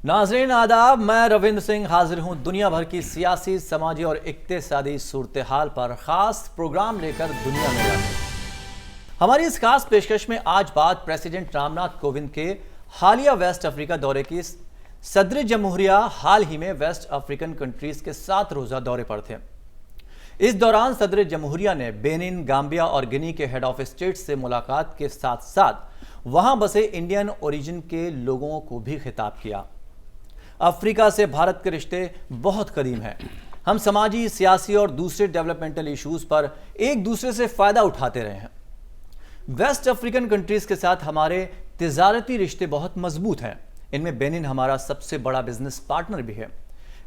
नाज़रीन आदाब, मैं रविंद्र सिंह हाजिर हूँ दुनिया भर की सियासी, समाजी और इक्तिसादी सूरत हाल पर ख़ास प्रोग्राम लेकर दुनिया में जाने। हमारी इस खास पेशकश में आज बात प्रेसिडेंट रामनाथ कोविंद के हालिया वेस्ट अफ्रीका दौरे की। सदर जमहूरिया हाल ही में वेस्ट अफ्रीकन कंट्रीज के 7 रोज़ा दौरे पर थे। इस दौरान सदर जमहूरिया ने बेनिन, गाम्बिया और गिनी के हेड ऑफ स्टेट से मुलाकात के साथ साथ वहां बसे इंडियन ओरिजिन के लोगों को भी खिताब किया। अफ्रीका से भारत के रिश्ते बहुत कदीम हैं। हम समाजी, सियासी और दूसरे डेवलपमेंटल इश्यूज पर एक दूसरे से फायदा उठाते रहे हैं। वेस्ट अफ्रीकन कंट्रीज के साथ हमारे तिजारती रिश्ते बहुत मजबूत हैं। इनमें बेनिन हमारा सबसे बड़ा बिजनेस पार्टनर भी है।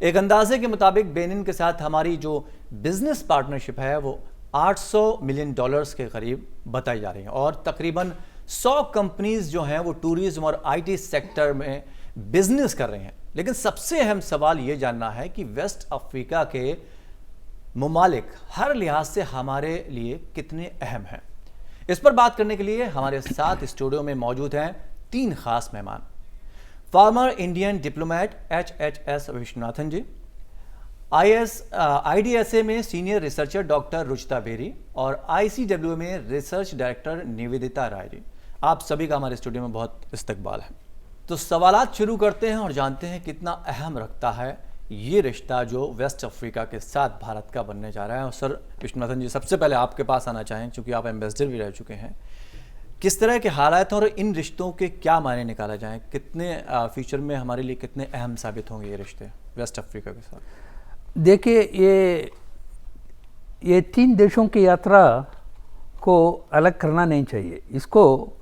एक अंदाजे के मुताबिक बेनिन के साथ हमारी जो बिजनेस पार्टनरशिप है वो $800 मिलियन के करीब बताई जा रही है और तकरीबन 100 कंपनीज जो हैं वो टूरिज्म और IT सेक्टर में बिजनेस कर रहे हैं। लेकिन सबसे अहम सवाल ये जानना है कि वेस्ट अफ्रीका के मुमालिक हर लिहाज से हमारे लिए कितने अहम हैं। इस पर बात करने के लिए हमारे साथ स्टूडियो में मौजूद हैं 3 खास मेहमान। Former Indian diplomat HHS Vishwanathan ji, IDSA में senior researcher doctor Ruchita Berry और ICWA में रिसर्च डायरेक्टर निवेदिता राय जी, आप सभी का हमारे स्टूडियो में बहुत इस्तकबाल है। तो सवालात शुरू करते हैं और जानते हैं कितना अहम रखता है ये रिश्ता जो वेस्ट अफ्रीका के साथ भारत का बनने जा रहा है। और सर विश्वनाथन जी, सबसे पहले आपके पास आना चाहें क्योंकि आप एम्बेसडर भी रह चुके हैं। किस तरह के हालात हैं और इन रिश्तों के क्या मायने निकाला जाए, कितने फ्यूचर में हमारे लिए कितने अहम साबित होंगे ये रिश्ते वेस्ट अफ्रीका के साथ? देखिए, ये 3 देशों की यात्रा को अलग करना नहीं चाहिए। इसको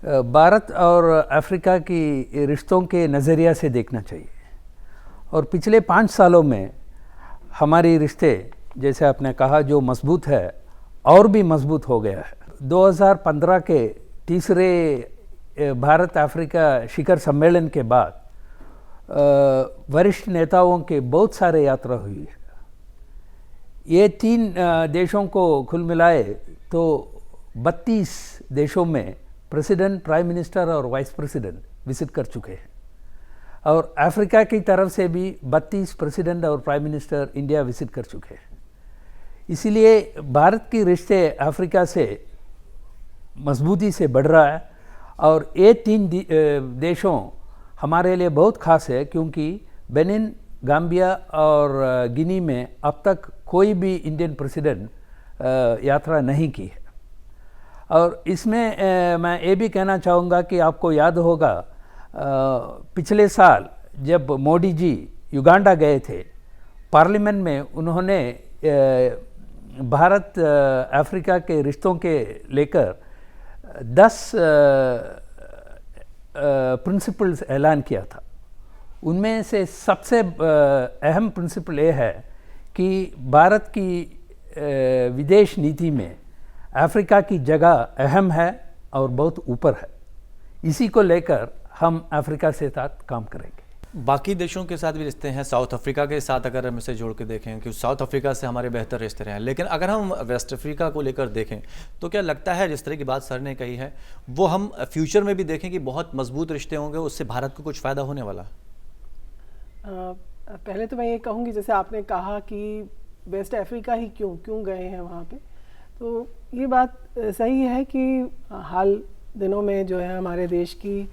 भारत और अफ्रीका की रिश्तों के नज़रिया से देखना चाहिए। और पिछले 5 सालों में हमारी रिश्ते, जैसे आपने कहा, जो मजबूत है और भी मजबूत हो गया है। 2015 के तीसरे भारत अफ्रीका शिखर सम्मेलन के बाद वरिष्ठ नेताओं के बहुत सारे यात्रा हुई है। ये 3 देशों को कुल मिलाए तो 32 देशों में प्रेसिडेंट, प्राइम मिनिस्टर और वाइस प्रेसिडेंट विजिट कर चुके हैं। और अफ्रीका की तरफ से भी 32 प्रेसिडेंट और प्राइम मिनिस्टर इंडिया विजिट कर चुके हैं। इसीलिए भारत की रिश्ते अफ्रीका से मजबूती से बढ़ रहा है। और ये 3 देशों हमारे लिए बहुत खास है क्योंकि बेनिन, गाम्बिया और गिनी में अब तक कोई भी इंडियन प्रेसिडेंट यात्रा नहीं की है। और इसमें मैं ये भी कहना चाहूँगा कि आपको याद होगा, पिछले साल जब मोदी जी युगांडा गए थे, पार्लियामेंट में उन्होंने भारत अफ्रीका के रिश्तों के लेकर 10 प्रिंसिपल्स ऐलान किया था। उनमें से सबसे अहम प्रिंसिपल ये है कि भारत की विदेश नीति में अफ्रीका की जगह अहम है और बहुत ऊपर है। इसी को लेकर हम अफ्रीका से साथ काम करेंगे। बाकी देशों के साथ भी रिश्ते हैं। साउथ अफ्रीका के साथ अगर हम इसे जोड़ के देखें कि साउथ अफ्रीका से हमारे बेहतर रिश्ते रहे हैं, लेकिन अगर हम वेस्ट अफ्रीका को लेकर देखें तो क्या लगता है जिस तरह की बात सर ने कही है वो हम फ्यूचर में भी देखें कि बहुत मजबूत रिश्ते होंगे, उससे भारत को कुछ फ़ायदा होने वाला? पहले तो मैं ये कहूँगी, जैसे आपने कहा कि वेस्ट अफ्रीका ही क्यों गए हैं वहाँ पे, तो ये बात सही है कि हाल दिनों में जो है हमारे देश की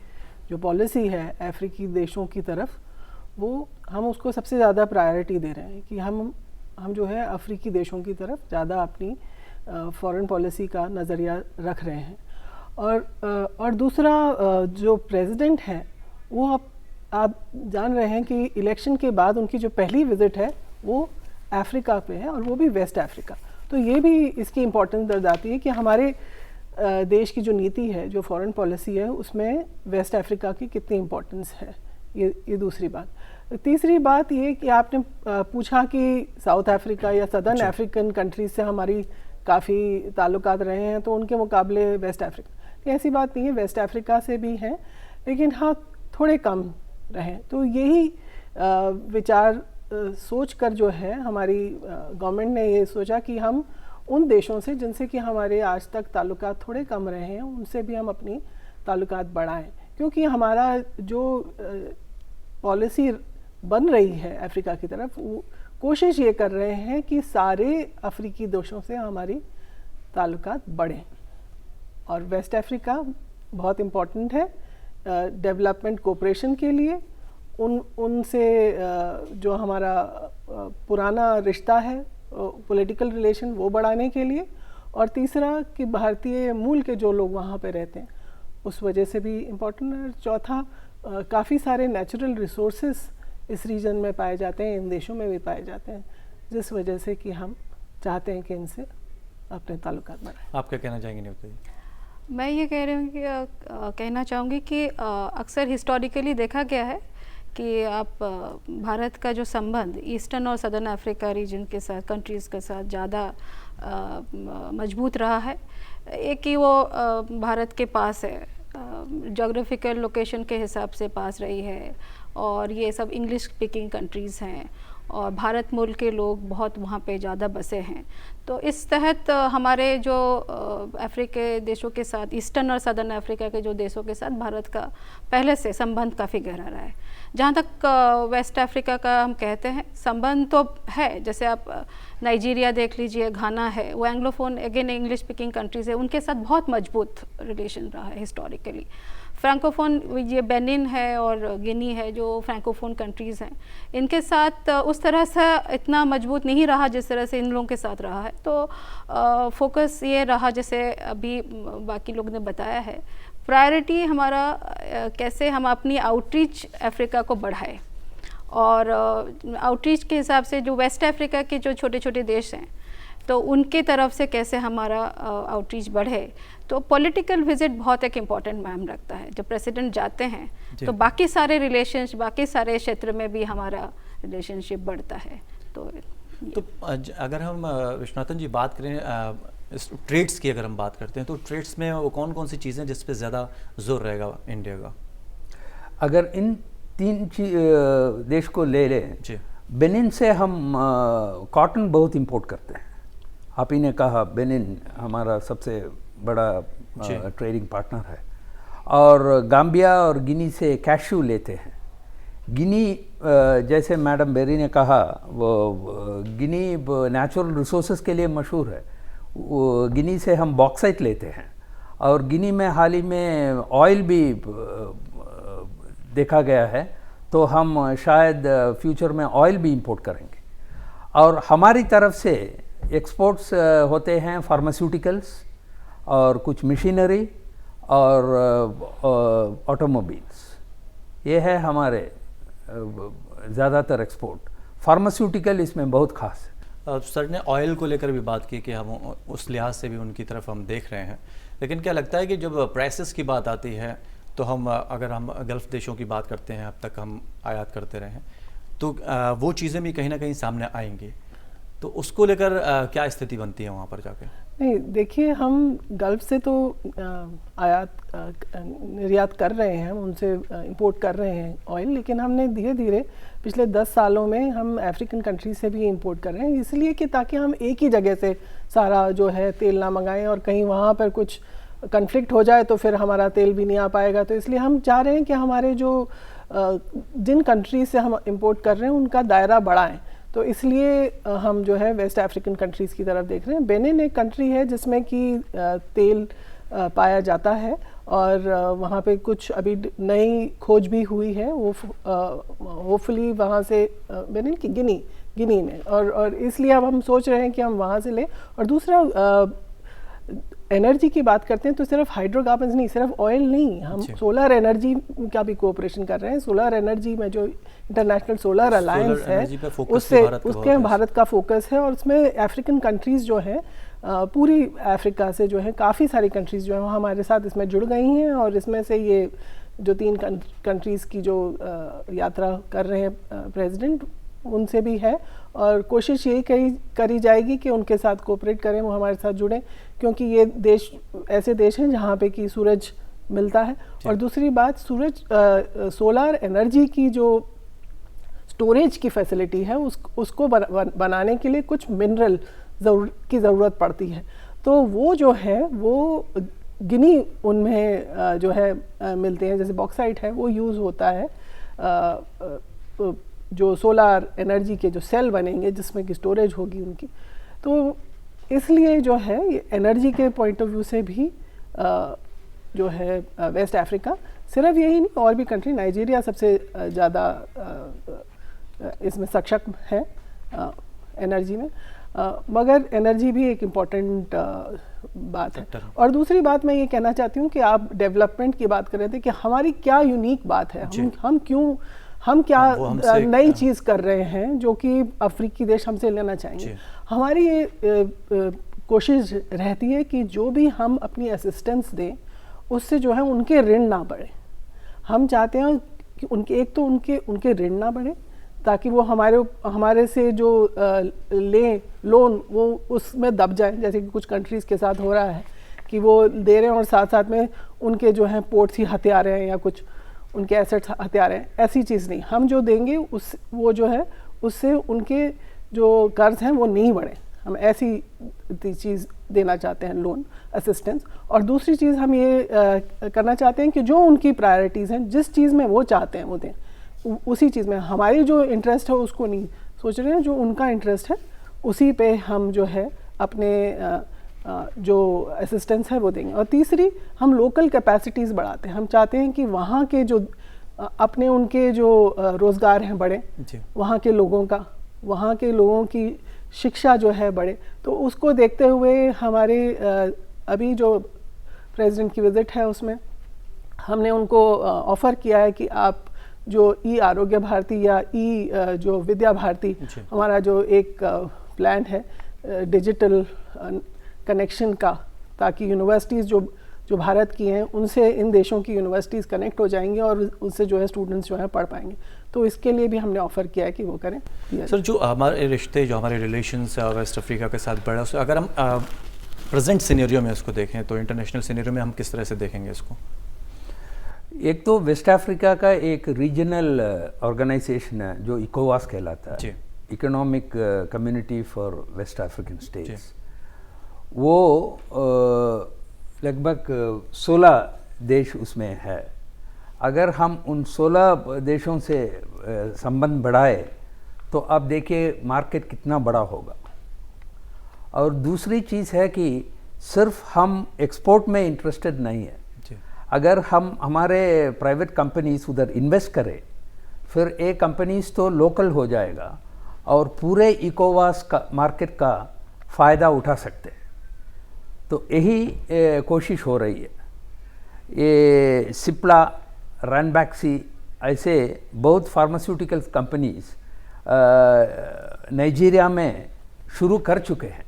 जो पॉलिसी है अफ्रीकी देशों की तरफ, वो हम उसको सबसे ज़्यादा प्रायोरिटी दे रहे हैं कि हम जो है अफ्रीकी देशों की तरफ ज़्यादा अपनी फॉरेन पॉलिसी का नज़रिया रख रहे हैं। और दूसरा, जो प्रेसिडेंट है वो आप जान रहे हैं कि इलेक्शन के बाद उनकी जो पहली विज़िट है वो अफ्रीका पे है और वो भी वेस्ट अफ्रीका। तो ये भी इसकी इम्पोर्टेंस दर्शाती है कि हमारे देश की जो नीति है, जो फॉरेन पॉलिसी है, उसमें वेस्ट अफ्रीका की कितनी इम्पोर्टेंस है। ये दूसरी बात। तीसरी बात ये कि आपने पूछा कि साउथ अफ्रीका या सदर्न अफ्रीकन कंट्रीज से हमारी काफ़ी ताल्लुकात रहे हैं तो उनके मुकाबले वेस्ट अफ्रीका, ऐसी बात नहीं है, वेस्ट अफ्रीका से भी हैं, लेकिन हाँ थोड़े कम रहे। तो यही विचार सोच कर जो है हमारी गवर्नमेंट ने ये सोचा कि हम उन देशों से जिनसे कि हमारे आज तक ताल्लुकात थोड़े कम रहे हैं उनसे भी हम अपनी ताल्लुकात बढ़ाएं, क्योंकि हमारा जो पॉलिसी बन रही है अफ्रीका की तरफ, कोशिश ये कर रहे हैं कि सारे अफ्रीकी देशों से हमारी ताल्लुकात बढ़ें। और वेस्ट अफ्रीका बहुत इम्पॉर्टेंट है डेवलपमेंट कोऑपरेशन के लिए, उनसे जो हमारा पुराना रिश्ता है पॉलिटिकल रिलेशन वो बढ़ाने के लिए, और तीसरा कि भारतीय मूल के जो लोग वहाँ पे रहते हैं उस वजह से भी इम्पोर्टेंट है। चौथा काफ़ी सारे नेचुरल रिसोर्सेज इस रीजन में पाए जाते हैं, इन देशों में भी पाए जाते हैं, जिस वजह से कि हम चाहते हैं कि इनसे अपने ताल्लुकात बढ़ाएं। आप क्या कहना चाहेंगे न्यूता जी? मैं ये कह रही हूँ कि कहना चाहूँगी कि अक्सर हिस्टोरिकली देखा गया है कि आप भारत का जो संबंध ईस्टर्न और सदर्न अफ्रीका रीजन के साथ, कंट्रीज़ के साथ ज़्यादा मजबूत रहा है। एक कि वो भारत के पास है, जोग्राफिकल लोकेशन के हिसाब से पास रही है, और ये सब इंग्लिश स्पीकिंग कंट्रीज़ हैं और भारत मूल के लोग बहुत वहाँ पे ज़्यादा बसे हैं। तो इस तहत हमारे जो अफ्रीकी देशों के साथ, ईस्टर्न और सदर्न अफ्रीका के जो देशों के साथ भारत का पहले से संबंध काफ़ी गहरा रहा है। जहाँ तक वेस्ट अफ्रीका का हम कहते हैं संबंध तो है, जैसे आप नाइजीरिया देख लीजिए, घाना है, वो anglophone again English speaking countries है, उनके साथ बहुत मजबूत रिलेशन रहा है हिस्टोरिकली। फ्रैंकोफोन ये बेनिन है और गिनी है जो फ्रैंकोफोन कंट्रीज़ हैं, इनके साथ उस तरह से इतना मजबूत नहीं रहा जिस तरह से इन लोगों के साथ रहा है। तो फोकस ये रहा, जैसे अभी बाकी लोग ने बताया है, प्रायोरिटी हमारा कैसे हम अपनी आउटरीच अफ्रीका को बढ़ाएं, और आउटरीच के हिसाब से जो वेस्ट अफ्रीका के जो छोटे छोटे देश हैं तो उनके तरफ से कैसे हमारा आउटरीच बढ़े। तो पॉलिटिकल विजिट बहुत एक इम्पॉर्टेंट मायने रखता है। जब प्रेसिडेंट जाते हैं तो बाकी सारे रिलेशंस, बाकी सारे क्षेत्र में भी हमारा रिलेशनशिप बढ़ता है। तो अगर हम विश्वनाथन जी बात करें ट्रेड्स की, अगर हम बात करते हैं तो ट्रेड्स में वो कौन कौन सी चीज़ें जिस पे ज़्यादा जोर रहेगा इंडिया का? अगर इन तीन देश को ले लें, बेनिन से हम कॉटन बहुत इंपोर्ट करते हैं। आप ही ने कहा बेनिन हमारा सबसे बड़ा ट्रेडिंग पार्टनर है, और गाम्बिया और गिनी से कैश्यू लेते हैं। गिनी जैसे मैडम बेरी ने कहा, वो गिनी नेचुरल रिसोर्सेज के लिए मशहूर है। गिनी से हम बॉक्साइट लेते हैं, और गिनी में हाल ही में ऑयल भी देखा गया है, तो हम शायद फ्यूचर में ऑयल भी इंपोर्ट करेंगे। और हमारी तरफ से एक्सपोर्ट्स होते हैं फार्मास्यूटिकल्स और कुछ मशीनरी और ऑटोमोबाइल्स, ये है हमारे ज़्यादातर एक्सपोर्ट। फार्मास्यूटिकल इसमें बहुत खास है। सर ने ऑयल को लेकर भी बात की कि हम उस लिहाज से भी उनकी तरफ हम देख रहे हैं, लेकिन क्या लगता है कि जब प्राइसेस की बात आती है तो हम अगर हम गल्फ़ देशों की बात करते हैं, अब तक हम आयात करते रहे हैं, तो वो चीज़ें भी कहीं ना कहीं सामने आएंगी, तो उसको लेकर क्या स्थिति बनती है वहाँ पर जाके? नहीं, देखिए, हम गल्फ़ से तो निर्यात कर रहे हैं, उनसे इंपोर्ट कर रहे हैं ऑयल, लेकिन हमने धीरे धीरे पिछले 10 सालों में हम अफ्रीकन कंट्री से भी इंपोर्ट कर रहे हैं, इसलिए कि ताकि हम एक ही जगह से सारा जो है तेल ना मंगाएं और कहीं वहाँ पर कुछ कन्फ्लिक्ट हो जाए तो फिर हमारा तेल भी नहीं आ पाएगा। तो इसलिए हम चाह रहे हैं कि हमारे जो जिन कंट्री से हम इंपोर्ट कर रहे हैं उनका दायरा बढ़ाएं। तो इसलिए हम जो है वेस्ट अफ्रीकन कंट्रीज़ की तरफ देख रहे हैं। बेनिन एक कंट्री है जिसमें कि तेल पाया जाता है, और वहाँ पे कुछ अभी नई खोज भी हुई है, वो होपफुली वहाँ से बेनिन की गिनी में, और इसलिए अब हम सोच रहे हैं कि हम वहाँ से लें। और दूसरा एनर्जी की बात करते हैं तो सिर्फ हाइड्रोकार्बन्स नहीं, सिर्फ ऑयल नहीं, हम सोलर एनर्जी का भी कोऑपरेशन कर रहे हैं। सोलर एनर्जी में जो इंटरनेशनल सोलर अलायंस है उसके भारत का फोकस है, और उसमें अफ्रीकन कंट्रीज़ जो हैं, पूरी अफ्रीका से जो है काफ़ी सारी कंट्रीज़ जो हैं वो हमारे साथ इसमें जुड़ गई हैं, और इसमें से ये जो 3 कंट्रीज़ की जो यात्रा कर रहे हैं प्रेसिडेंट, उनसे भी है, और कोशिश यही करी जाएगी कि उनके साथ कोऑपरेट करें, वो हमारे साथ जुड़ें, क्योंकि ये देश ऐसे देश हैं जहाँ पे कि सूरज मिलता है। और दूसरी बात, सोलर एनर्जी की जो स्टोरेज की फैसिलिटी है उसको बनाने के लिए कुछ मिनरल की ज़रूरत पड़ती है, तो वो जो है वो गिनी उनमें जो है मिलते हैं, जैसे बॉक्साइट है वो यूज़ होता है जो सोलर एनर्जी के जो सेल बनेंगे जिसमें कि स्टोरेज होगी उनकी। तो इसलिए जो है ये एनर्जी के पॉइंट ऑफ व्यू से भी जो है वेस्ट अफ्रीका, सिर्फ यही नहीं और भी कंट्री, नाइजीरिया सबसे ज़्यादा इसमें सक्षम है एनर्जी में, मगर एनर्जी भी एक इम्पॉर्टेंट बात है। और दूसरी बात मैं ये कहना चाहती हूँ कि आप डेवलपमेंट की बात कर रहे थे कि हमारी क्या यूनिक बात है, हम क्या नई चीज़ कर रहे हैं जो कि अफ्रीकी देश हमसे लेना चाहेंगे। हमारी ये कोशिश रहती है कि जो भी हम अपनी असिस्टेंस दें उससे जो है उनके ऋण ना बढ़े। हम चाहते हैं कि उनके ऋण ना बढ़े ताकि वो हमारे से जो लें लोन वो उसमें दब जाए, जैसे कि कुछ कंट्रीज़ के साथ हो रहा है कि वो दे रहे हैं और साथ साथ में उनके जो हैं पोर्ट्स ही हथिया रहे हैं या कुछ उनके एसेट्स हथिया रहे हैं। ऐसी चीज़ नहीं, हम जो देंगे वो जो है उससे उनके जो कर्ज हैं वो नहीं बढ़े। हम ऐसी चीज़ देना चाहते हैं, लोन असिस्टेंस। और दूसरी चीज़ हम ये करना चाहते हैं कि जो उनकी प्रायोरिटीज़ हैं, जिस चीज़ में वो चाहते हैं वो दें, उसी चीज़ में। हमारी जो इंटरेस्ट है उसको नहीं सोच रहे हैं, जो उनका इंटरेस्ट है उसी पे हम जो है अपने जो असिस्टेंस है वो देंगे। और तीसरी, हम लोकल कैपेसिटीज़ बढ़ाते हैं। हम चाहते हैं कि वहाँ के जो अपने उनके जो रोज़गार हैं बढ़े, वहाँ के लोगों की शिक्षा जो है बढ़े। तो उसको देखते हुए हमारे अभी जो प्रेसिडेंट की विज़िट है उसमें हमने उनको ऑफ़र किया है कि आप जो ई आरोग्य भारती या ई जो विद्या भारती, हमारा जो एक प्लान है डिजिटल कनेक्शन का, ताकि यूनिवर्सिटीज़ जो भारत की हैं उनसे इन देशों की यूनिवर्सिटीज़ कनेक्ट हो जाएंगी और उससे जो है स्टूडेंट्स जो है पढ़ पाएंगे। तो इसके लिए भी हमने ऑफ़र किया है कि वो करें। सर, जो हमारे रिश्ते, जो हमारे रिलेशंस वेस्ट अफ्रीका के साथ बढ़ा, उसको अगर हम प्रेजेंट सिनेरियो में उसको देखें तो इंटरनेशनल सिनेरियो में हम किस तरह से देखेंगे इसको? एक तो वेस्ट अफ्रीका का एक रीजनल ऑर्गेनाइजेशन है जो इकोवास कहलाता है, economic community for west African states. वो लगभग 16 देश उसमें है। अगर हम उन 16 देशों से संबंध बढ़ाए तो आप देखिए मार्केट कितना बड़ा होगा। और दूसरी चीज़ है कि सिर्फ हम एक्सपोर्ट में इंटरेस्टेड नहीं है। अगर हम हमारे प्राइवेट कंपनीज उधर इन्वेस्ट करें, फिर ये कंपनीज तो लोकल हो जाएगा और पूरे इकोवास का मार्केट का फ़ायदा उठा सकते हैं। तो यही कोशिश हो रही है। ये सिप्ला, रैनबैक्सी ऐसे बहुत फार्मास्यूटिकल्स कंपनीज नाइजीरिया में शुरू कर चुके हैं।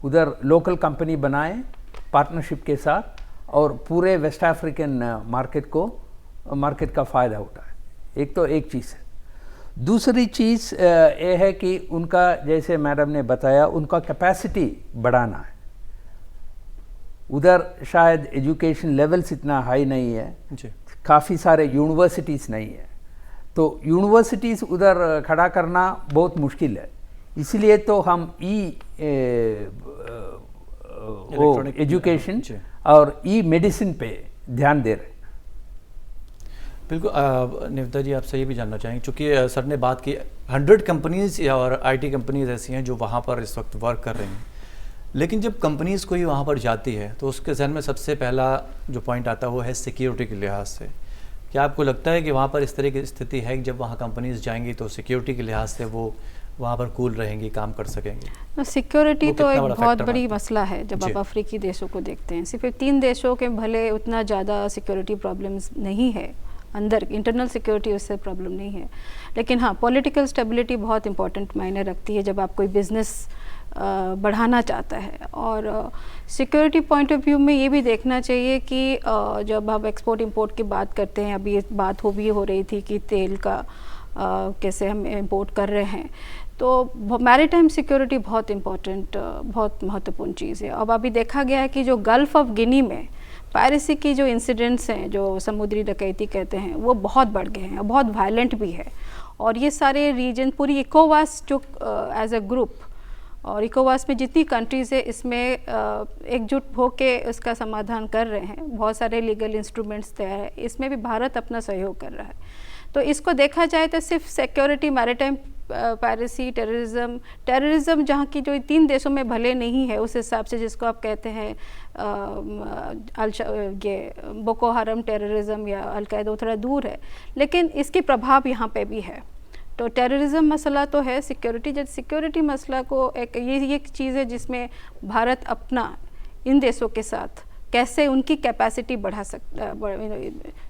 उधर लोकल कंपनी बनाए पार्टनरशिप के साथ और पूरे वेस्ट अफ्रीकन मार्केट का फ़ायदा उठाए। एक तो एक चीज़ है। दूसरी चीज़ ये है कि उनका, जैसे मैडम ने बताया, उनका कैपेसिटी बढ़ाना है। उधर शायद एजुकेशन लेवल्स इतना हाई नहीं है, काफ़ी सारे यूनिवर्सिटीज़ नहीं है, तो यूनिवर्सिटीज़ उधर खड़ा करना बहुत मुश्किल है। इसलिए तो हम एजुकेशन और ई मेडिसिन पे ध्यान दे रहे हैं। बिल्कुल। निवेदिता जी, आपसे ये भी जानना चाहेंगे, चूँकि सर ने बात की 100 कंपनीज़ और IT कंपनीज़ ऐसी हैं जो वहाँ पर इस वक्त वर्क कर रही हैं, लेकिन जब कंपनीज़ कोई वहाँ पर जाती है तो उसके जहन में सबसे पहला जो पॉइंट आता है वो है सिक्योरिटी के लिहाज से। क्या आपको लगता है कि वहाँ पर इस तरह की स्थिति है कि जब वहाँ कंपनीज़ जाएंगी तो सिक्योरिटी के लिहाज से वो वहाँ पर कूल रहेंगी, काम कर सकेंगे? सिक्योरिटी तो एक बहुत बड़ी मसला है जब आप अफ्रीकी देशों को देखते हैं। सिर्फ 3 देशों के भले उतना ज़्यादा सिक्योरिटी प्रॉब्लम्स नहीं है, अंदर इंटरनल सिक्योरिटी उससे प्रॉब्लम नहीं है, लेकिन हाँ पॉलिटिकल स्टेबिलिटी बहुत इंपॉर्टेंट मायने रखती है जब आप कोई बिज़नेस बढ़ाना चाहता है। और सिक्योरिटी पॉइंट ऑफ व्यू में ये भी देखना चाहिए कि जब आप एक्सपोर्ट इंपोर्ट की बात करते हैं, अभी बात हो रही थी कि तेल का कैसे हम इंपोर्ट कर रहे हैं, तो मैरीटाइम सिक्योरिटी बहुत इम्पोर्टेंट, बहुत महत्वपूर्ण चीज़ है। अब अभी देखा गया है कि जो गल्फ़ ऑफ गिनी में पायरेसी की जो इंसिडेंट्स हैं, जो समुद्री डकैती कहते हैं, वो बहुत बढ़ गए हैं, बहुत वायलेंट भी है। और ये सारे रीजन, पूरी इकोवास जो एज अ ग्रुप, और इकोवास में जितनी कंट्रीज़ है इसमें एकजुट होके उसका समाधान कर रहे हैं। बहुत सारे लीगल इंस्ट्रूमेंट्स तैयार है, इसमें भी भारत अपना सहयोग कर रहा है। तो इसको देखा जाए तो सिर्फ सिक्योरिटी, मैरिटाइम पायरेसी, टेररिज्म जहाँ की जो 3 देशों में भले नहीं है उस हिसाब से, जिसको आप कहते हैं ये बोको हरम टेररिज्म या अलकायदा, थोड़ा दूर है, लेकिन इसकी प्रभाव यहाँ पे भी है। तो टेररिज्म मसला तो है, सिक्योरिटी मसला को ये चीज़ है जिसमें भारत अपना इन देशों के साथ कैसे उनकी कैपेसिटी बढ़ा सकता,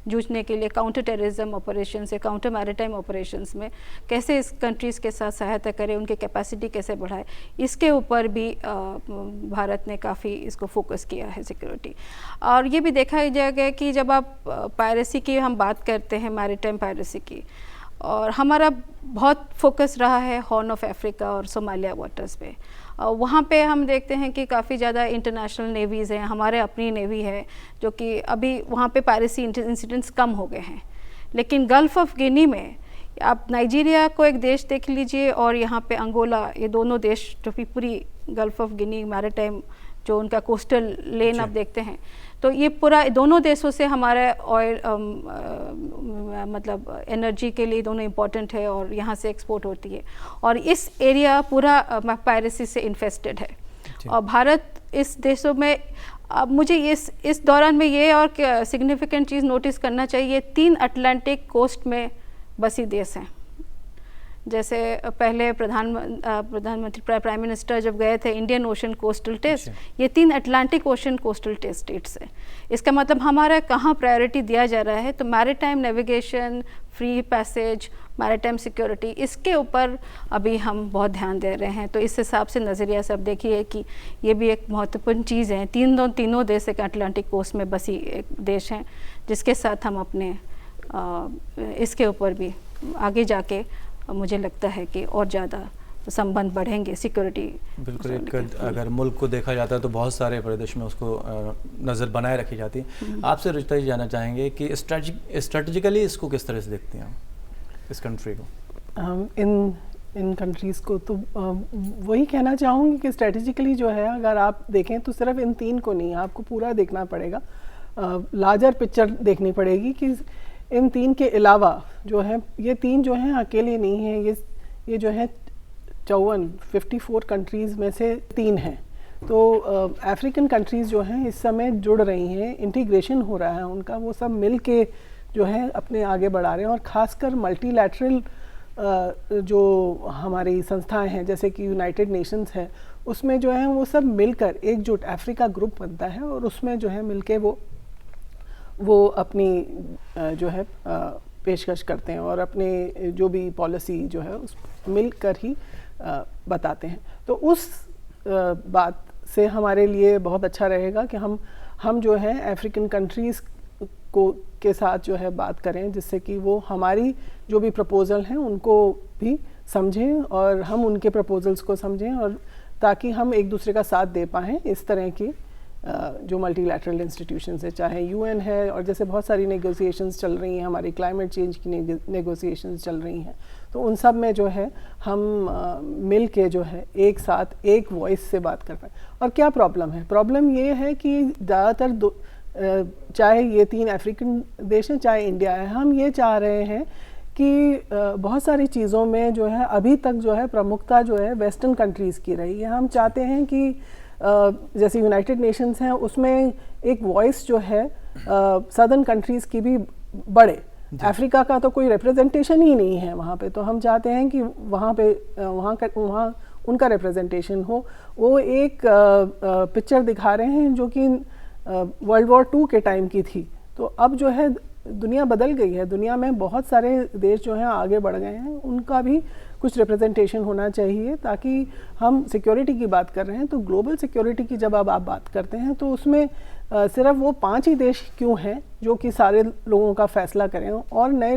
जूझने के लिए काउंटर टेररिज्म ऑपरेशंस या काउंटर मैरिटाइम ऑपरेशंस में कैसे इस कंट्रीज़ के साथ सहायता करें, उनकी कैपेसिटी कैसे बढ़ाए, इसके ऊपर भी भारत ने काफ़ी इसको फोकस किया है सिक्योरिटी। और ये भी देखा जाएगा कि जब आप पायरेसी की हम बात करते हैं, मैरिटाइम पायरेसी की, और हमारा बहुत फोकस रहा है हॉर्न ऑफ अफ्रीका और सोमालिया वाटर्स पे। वहाँ पे हम देखते हैं कि काफ़ी ज़्यादा इंटरनेशनल नेवीज़ हैं, हमारे अपनी नेवी है जो कि अभी वहाँ पे पायरेसी इंसिडेंट्स कम हो गए हैं। लेकिन गल्फ़ ऑफ गिनी में आप नाइजीरिया को एक देश देख लीजिए और यहाँ पे अंगोला, ये दोनों देश जो भी पूरी गल्फ़ ऑफ गिनी मैरिटाइम जो उनका कोस्टल लेन आप देखते हैं, तो ये पूरा दोनों देशों से हमारा ऑयल मतलब एनर्जी के लिए दोनों इम्पॉर्टेंट है और यहाँ से एक्सपोर्ट होती है, और इस एरिया पूरा पायरेसी से इन्फेस्टेड है। और भारत इस देशों में, अब मुझे इस दौरान में ये और सिग्निफिकेंट चीज़ नोटिस करना चाहिए, 3 अटलांटिक कोस्ट में बसी देश हैं। जैसे पहले प्रधानमंत्री प्राइम मिनिस्टर जब गए थे इंडियन ओशन कोस्टल टेस्ट, ये 3 Atlantic ocean coastal test states है। इसका मतलब हमारा कहाँ प्रायोरिटी दिया जा रहा है, तो maritime navigation, free passage, maritime security, इसके ऊपर अभी हम बहुत ध्यान दे रहे हैं। तो इस हिसाब से नज़रिया से अब देखिए कि ये भी एक महत्वपूर्ण चीज़ है। तीनों देश एक अटलांटिक कोस्ट में बसी एक देश हैं, जिसके साथ हम अपने इसके ऊपर भी आगे जाके मुझे लगता है कि और ज़्यादा संबंध बढ़ेंगे सिक्योरिटी। बिल्कुल, एक अगर मुल्क को देखा जाता है तो बहुत सारे परिदृश्य में उसको नज़र बनाए रखी जाती है। आपसे रुचिता जी जानना चाहेंगे कि स्ट्रेटजिकली इसको किस तरह से देखते हैं आप, इस कंट्री को? इन कंट्रीज़ को तो वही कहना चाहूँगी कि स्ट्रेटजिकली जो है, अगर आप देखें तो सिर्फ इन 3 को नहीं, आपको पूरा देखना पड़ेगा, लार्जर पिक्चर देखनी पड़ेगी कि इन 3 के अलावा जो है, ये 3 जो हैं अकेले नहीं हैं, ये जो है 54 कंट्रीज़ में से 3 हैं। तो अफ्रीकन कंट्रीज़ जो हैं इस समय जुड़ रही हैं, इंटीग्रेशन हो रहा है उनका, वो सब मिल के जो है अपने आगे बढ़ा रहे हैं। और ख़ासकर मल्टीलैटरल जो हमारी संस्थाएं हैं जैसे कि यूनाइटेड नेशंस है, उसमें जो है वो सब मिलकर एकजुट अफ्रीका ग्रुप बनता है, और उसमें जो है मिलके वो अपनी जो है पेशकश करते हैं और अपने जो भी पॉलिसी जो है उस मिलकर ही बताते हैं। तो उस बात से हमारे लिए बहुत अच्छा रहेगा कि हम जो है अफ्रीकन कंट्रीज़ के साथ जो है बात करें, जिससे कि वो हमारी जो भी प्रपोज़ल हैं उनको भी समझें और हम उनके प्रपोज़ल्स को समझें, और ताकि हम एक दूसरे का साथ दे पाएँ इस तरह की जो मल्टीलैटरल इंस्टीट्यूशंस है, चाहे यूएन है, और जैसे बहुत सारी नेगोशिएशंस चल रही हैं, हमारी क्लाइमेट चेंज की नेगोशिएशंस चल रही हैं, तो उन सब में जो है हम मिल के जो है एक साथ एक वॉइस से बात कर पाएँ। और क्या प्रॉब्लम है? प्रॉब्लम ये है कि ज़्यादातर चाहे ये 3 अफ्रीकन देश हैं, चाहे इंडिया है, हम ये चाह रहे हैं कि बहुत सारी चीज़ों में जो है अभी तक जो है प्रमुखता जो है वेस्टर्न कंट्रीज़ की रही है। हम चाहते हैं कि जैसे यूनाइटेड नेशंस हैं, उसमें एक वॉइस जो है सदर्न कंट्रीज़ की भी बढ़े। अफ्रीका का तो कोई रिप्रेजेंटेशन ही नहीं है वहाँ पे, तो हम चाहते हैं कि वहाँ उनका रिप्रेजेंटेशन हो। वो एक पिक्चर दिखा रहे हैं जो कि वर्ल्ड वॉर 2 के टाइम की थी। तो अब जो है दुनिया बदल गई है, दुनिया में बहुत सारे देश जो हैं आगे बढ़ गए हैं, उनका भी कुछ रिप्रेजेंटेशन होना चाहिए, ताकि हम सिक्योरिटी की बात कर रहे हैं तो ग्लोबल सिक्योरिटी की जब आप बात करते हैं तो उसमें सिर्फ वो 5 ही देश क्यों हैं जो कि सारे लोगों का फैसला करें, और नए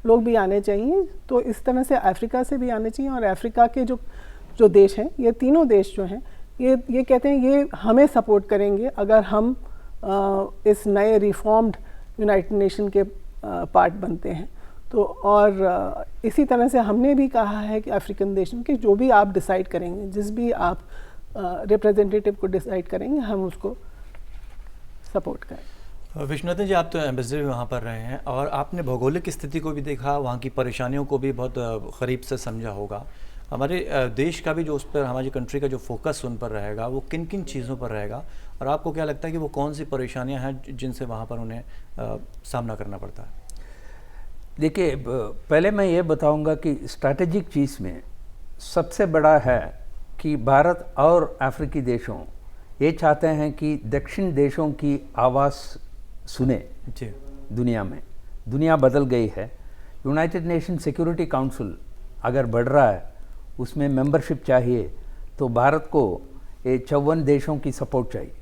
लोग भी आने चाहिए। तो इस तरह से अफ्रीका से भी आने चाहिए, और अफ्रीका के जो देश हैं, ये तीनों देश जो हैं ये कहते हैं ये हमें सपोर्ट करेंगे अगर हम इस नए रिफॉर्म्ड यूनाइटेड नेशन के पार्ट बनते हैं। तो और इसी तरह से हमने भी कहा है कि अफ्रीकन देशों के जो भी आप डिसाइड करेंगे, जिस भी आप रिप्रेजेंटेटिव को डिसाइड करेंगे, हम उसको सपोर्ट करें। विश्वनाथन जी, आप तो एम्बेसडर भी वहाँ पर रहे हैं और आपने भौगोलिक स्थिति को भी देखा, वहाँ की परेशानियों को भी बहुत करीब से समझा होगा। हमारे देश का भी जो उस पर, हमारी कंट्री का जो फोकस उन पर रहेगा, वो किन किन चीज़ों पर रहेगा, और आपको क्या लगता है कि वो कौन सी परेशानियाँ हैं जिनसे वहाँ पर उन्हें सामना करना पड़ता है? देखिए, पहले मैं ये बताऊंगा कि स्ट्रैटेजिक चीज़ में सबसे बड़ा है कि भारत और अफ्रीकी देशों ये चाहते हैं कि दक्षिण देशों की आवाज़ सुने जी। दुनिया में। दुनिया बदल गई है। यूनाइटेड नेशन सिक्योरिटी काउंसिल अगर बढ़ रहा है, उसमें मेंबरशिप चाहिए, तो भारत को ये 54 देशों की सपोर्ट चाहिए।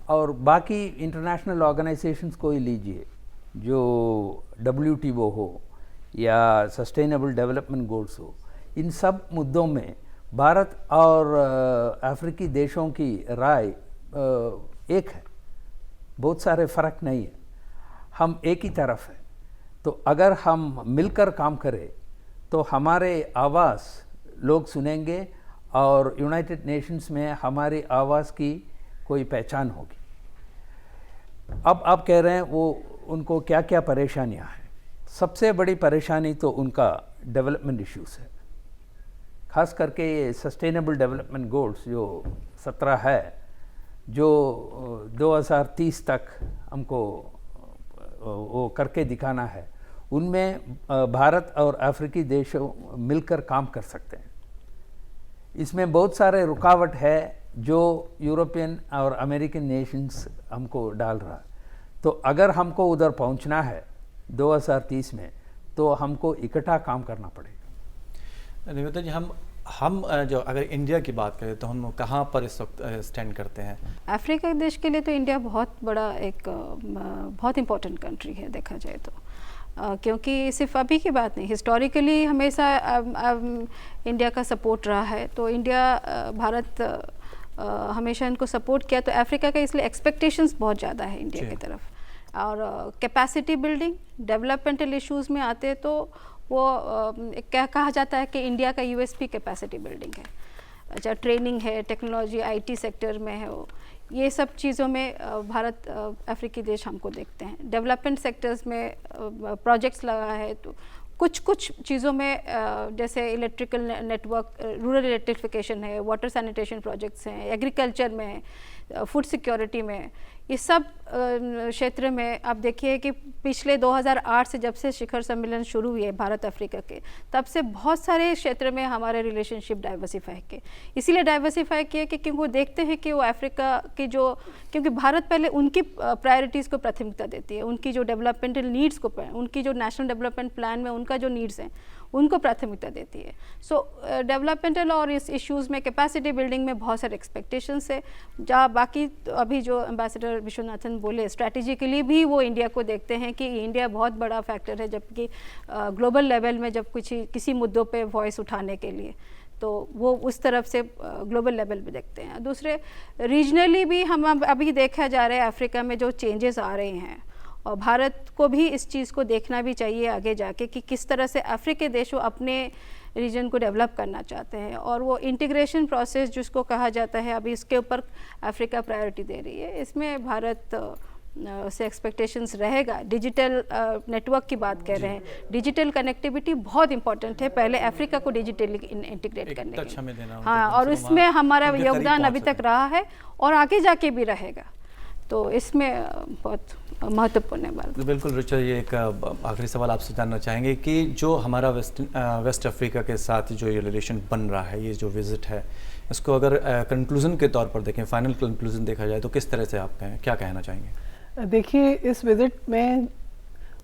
और बाकी इंटरनेशनल ऑर्गेनाइजेशंस को ही लीजिए, जो WTO हो या सस्टेनेबल डेवलपमेंट गोल्स हो, इन सब मुद्दों में भारत और अफ्रीकी देशों की राय एक है, बहुत सारे फ़र्क नहीं है, हम एक ही तरफ है। तो अगर हम मिलकर काम करें तो हमारे आवाज़ लोग सुनेंगे और यूनाइटेड नेशंस में हमारी आवाज़ की कोई पहचान होगी। अब आप कह रहे हैं वो उनको क्या क्या परेशानियां हैं। सबसे बड़ी परेशानी तो उनका डेवलपमेंट इश्यूज़ है, खास करके ये सस्टेनेबल डेवलपमेंट गोल्स जो 17 है, जो 2030 तक हमको वो करके दिखाना है, उनमें भारत और अफ्रीकी देशों मिलकर काम कर सकते हैं। इसमें बहुत सारे रुकावट है जो यूरोपियन और अमेरिकन नेशंस हमको डाल रहा है। तो अगर हमको उधर पहुंचना है 2030 में, तो हमको इकट्ठा काम करना पड़ेगा। निवेदिता जी, हम जो अगर इंडिया की बात करें तो हम कहाँ पर इस वक्त स्टैंड करते हैं? अफ्रीका देश के लिए तो इंडिया बहुत बड़ा एक बहुत इम्पोर्टेंट कंट्री है देखा जाए तो, क्योंकि सिर्फ अभी की बात नहीं, हिस्टोरिकली हमेशा इंडिया का सपोर्ट रहा है। तो इंडिया भारत हमेशा इनको सपोर्ट किया, तो अफ्रीका का इसलिए एक्सपेक्टेशंस बहुत ज़्यादा है इंडिया की तरफ। और कैपेसिटी बिल्डिंग, डेवलपमेंटल इश्यूज़ में आते हैं तो वो क्या कहा जाता है कि इंडिया का USP कैपेसिटी बिल्डिंग है। अच्छा, ट्रेनिंग है, टेक्नोलॉजी, IT सेक्टर में है, वो ये सब चीज़ों में भारत अफ्रीकी देश हमको देखते हैं। डेवलपमेंट सेक्टर्स में प्रोजेक्ट्स लगा है, तो कुछ चीज़ों में जैसे इलेक्ट्रिकल नेटवर्क, रूरल इलेक्ट्रिफिकेशन है, वाटर सैनिटेशन प्रोजेक्ट्स हैं, एग्रीकल्चर में, फूड सिक्योरिटी में, ये सब क्षेत्र में आप देखिए कि पिछले 2008 से जब से शिखर सम्मेलन शुरू हुए भारत अफ्रीका के, तब से बहुत सारे क्षेत्र में हमारे रिलेशनशिप डाइवर्सिफाई किए। इसीलिए डाइवर्सिफाई किए कि क्योंकि वो देखते हैं कि वो अफ्रीका की जो, क्योंकि भारत पहले उनकी प्रायोरिटीज़ को प्राथमिकता देती है, उनकी जो डेवलपमेंटल नीड्स को, उनकी जो नेशनल डेवलपमेंट प्लान में उनका जो नीड्स हैं उनको प्राथमिकता देती है। सो डेवलपमेंटल और इस इश्यूज़ में कैपेसिटी बिल्डिंग में बहुत सारे एक्सपेक्टेशंस है, जहाँ बाकी तो अभी जो एम्बेसडर विश्वनाथन बोले, स्ट्रैटेजिकली भी वो इंडिया को देखते हैं कि इंडिया बहुत बड़ा फैक्टर है, जबकि ग्लोबल लेवल में जब किसी मुद्दों पे वॉइस उठाने के लिए, तो वो उस तरफ से ग्लोबल लेवल पे देखते हैं। दूसरे रीजनली भी हम अभी देखा जा रहा है अफ्रीका में जो चेंजेस आ रहे हैं, और भारत को भी इस चीज़ को देखना भी चाहिए आगे जाके कि किस तरह से अफ्रीकी देशों अपने रीजन को डेवलप करना चाहते हैं, और वो इंटीग्रेशन प्रोसेस जिसको कहा जाता है, अभी इसके ऊपर अफ्रीका प्रायोरिटी दे रही है। इसमें भारत से एक्सपेक्टेशंस रहेगा। डिजिटल नेटवर्क की बात कर रहे हैं, डिजिटल कनेक्टिविटी बहुत इंपॉर्टेंट है, पहले अफ्रीका को डिजिटली इंटीग्रेट करने के लिए। हाँ, और इसमें हमारा योगदान अभी तक रहा है और आगे जाके भी रहेगा, तो इसमें बहुत महत्वपूर्ण है बात। बिल्कुल रुचा, ये एक आखिरी सवाल आपसे जानना चाहेंगे कि जो हमारा वेस्ट अफ्रीका के साथ जो ये रिलेशन बन रहा है, ये जो विज़िट है, इसको अगर कंक्लूज़न के तौर पर देखें, फाइनल कंक्लूज़न देखा जाए, तो किस तरह से आप क्या कहना चाहेंगे? देखिए, इस विज़िट में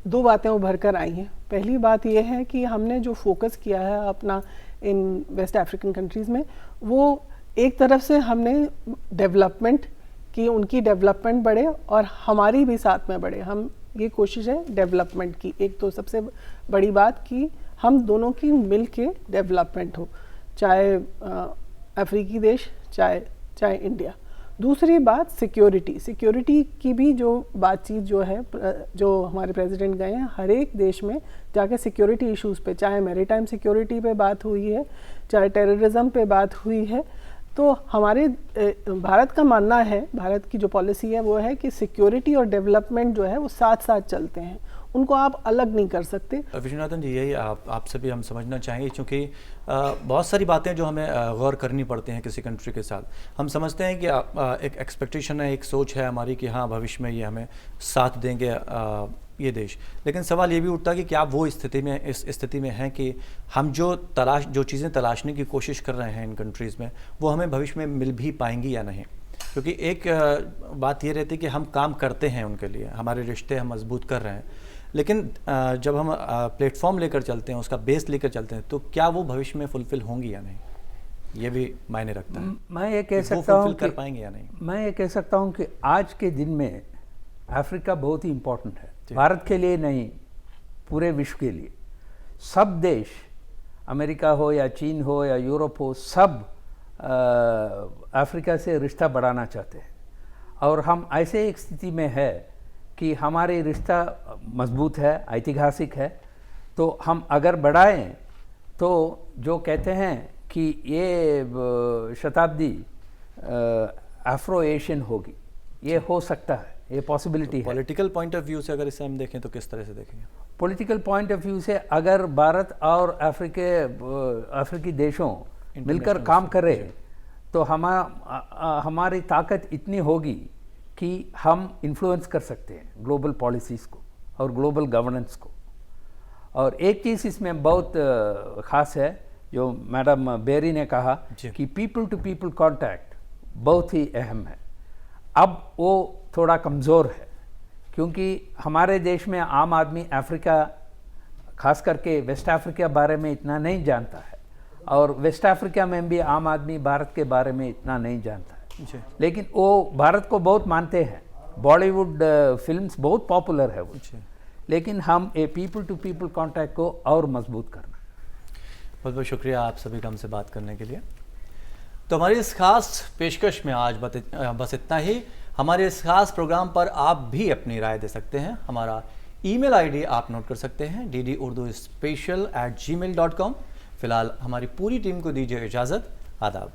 दो बातें उभर कर आई हैं। पहली बात यह है कि हमने जो फोकस किया है अपना इन वेस्ट अफ्रीकन कंट्रीज़ में, वो एक तरफ से हमने डेवलपमेंट कि उनकी डेवलपमेंट बढ़े और हमारी भी साथ में बढ़े, हम ये कोशिश है डेवलपमेंट की। एक तो सबसे बड़ी बात कि हम दोनों की मिल के डेवलपमेंट हो, चाहे अफ्रीकी देश चाहे इंडिया। दूसरी बात सिक्योरिटी की भी जो बातचीत जो है, जो हमारे प्रेसिडेंट गए हैं हर एक देश में जाके सिक्योरिटी इश्यूज़ पे, चाहे मैरीटाइम सिक्योरिटी पे बात हुई है, चाहे टेररिज्म पे बात हुई है, तो हमारे भारत का मानना है, भारत की जो पॉलिसी है वो है कि सिक्योरिटी और डेवलपमेंट जो है वो साथ साथ चलते हैं, उनको आप अलग नहीं कर सकते। विश्वनाथन जी, यही आपसे भी हम समझना चाहेंगे, क्योंकि बहुत सारी बातें जो हमें गौर करनी पड़ती हैं किसी कंट्री के साथ। हम समझते हैं कि एक एक्सपेक्टेशन है, एक सोच है हमारी कि हाँ भविष्य में ये हमें साथ देंगे ये देश, लेकिन सवाल ये भी उठता है कि क्या वो इस स्थिति में हैं कि हम जो चीज़ें तलाशने की कोशिश कर रहे हैं इन कंट्रीज़ में, वो हमें भविष्य में मिल भी पाएंगी या नहीं। क्योंकि एक बात ये रहती है कि हम काम करते हैं उनके लिए, हमारे रिश्ते हम मजबूत कर रहे हैं, लेकिन जब हम प्लेटफॉर्म लेकर चलते हैं, उसका बेस लेकर चलते हैं, तो क्या वो भविष्य में फुलफिल होंगी या नहीं, ये भी मायने रखता है। मैं ये कह सकता हूँ कर पाएंगे या नहीं। मैं ये कह सकता हूँ कि आज के दिन में अफ्रीका बहुत ही इम्पोर्टेंट है, भारत के लिए नहीं, पूरे विश्व के लिए। सब देश, अमेरिका हो या चीन हो या यूरोप हो, सब अफ्रीका से रिश्ता बढ़ाना चाहते हैं, और हम ऐसे एक स्थिति में है कि हमारे रिश्ता मजबूत है, ऐतिहासिक है, तो हम अगर बढ़ाएं तो जो कहते हैं कि ये शताब्दी अफ्रो एशियन होगी, ये हो सकता है, ये पॉसिबिलिटी है। पॉलिटिकल पॉइंट ऑफ व्यू से अगर इसे हम देखें तो किस तरह से देखेंगे? पॉलिटिकल पॉइंट ऑफ व्यू से अगर भारत और अफ्रीकी देशों मिलकर काम करें तो हमारी ताकत इतनी होगी कि हम इन्फ्लुएंस कर सकते हैं ग्लोबल पॉलिसीज़ को और ग्लोबल गवर्नेंस को। और एक चीज़ इसमें बहुत ख़ास है जो मैडम बेरी ने कहा कि पीपल टू पीपल कांटेक्ट बहुत ही अहम है। अब वो थोड़ा कमज़ोर है क्योंकि हमारे देश में आम आदमी अफ्रीका, खास करके वेस्ट अफ्रीका बारे में इतना नहीं जानता है, और वेस्ट अफ्रीका में भी आम आदमी भारत के बारे में इतना नहीं जानता है। लेकिन वो भारत को बहुत मानते हैं, बॉलीवुड फिल्म्स बहुत पॉपुलर है वो, लेकिन हम ए पीपल टू पीपल कांटेक्ट को और मजबूत करना। बहुत बहुत शुक्रिया आप सभी का हमसे बात करने के लिए। तो हमारी इस खास पेशकश में आज बस इतना ही। हमारे इस खास प्रोग्राम पर आप भी अपनी राय दे सकते हैं। हमारा ईमेल आईडी आप नोट कर सकते हैं, ddurduspecial@gmail.com। फिलहाल हमारी पूरी टीम को दीजिए इजाज़त। आदाब।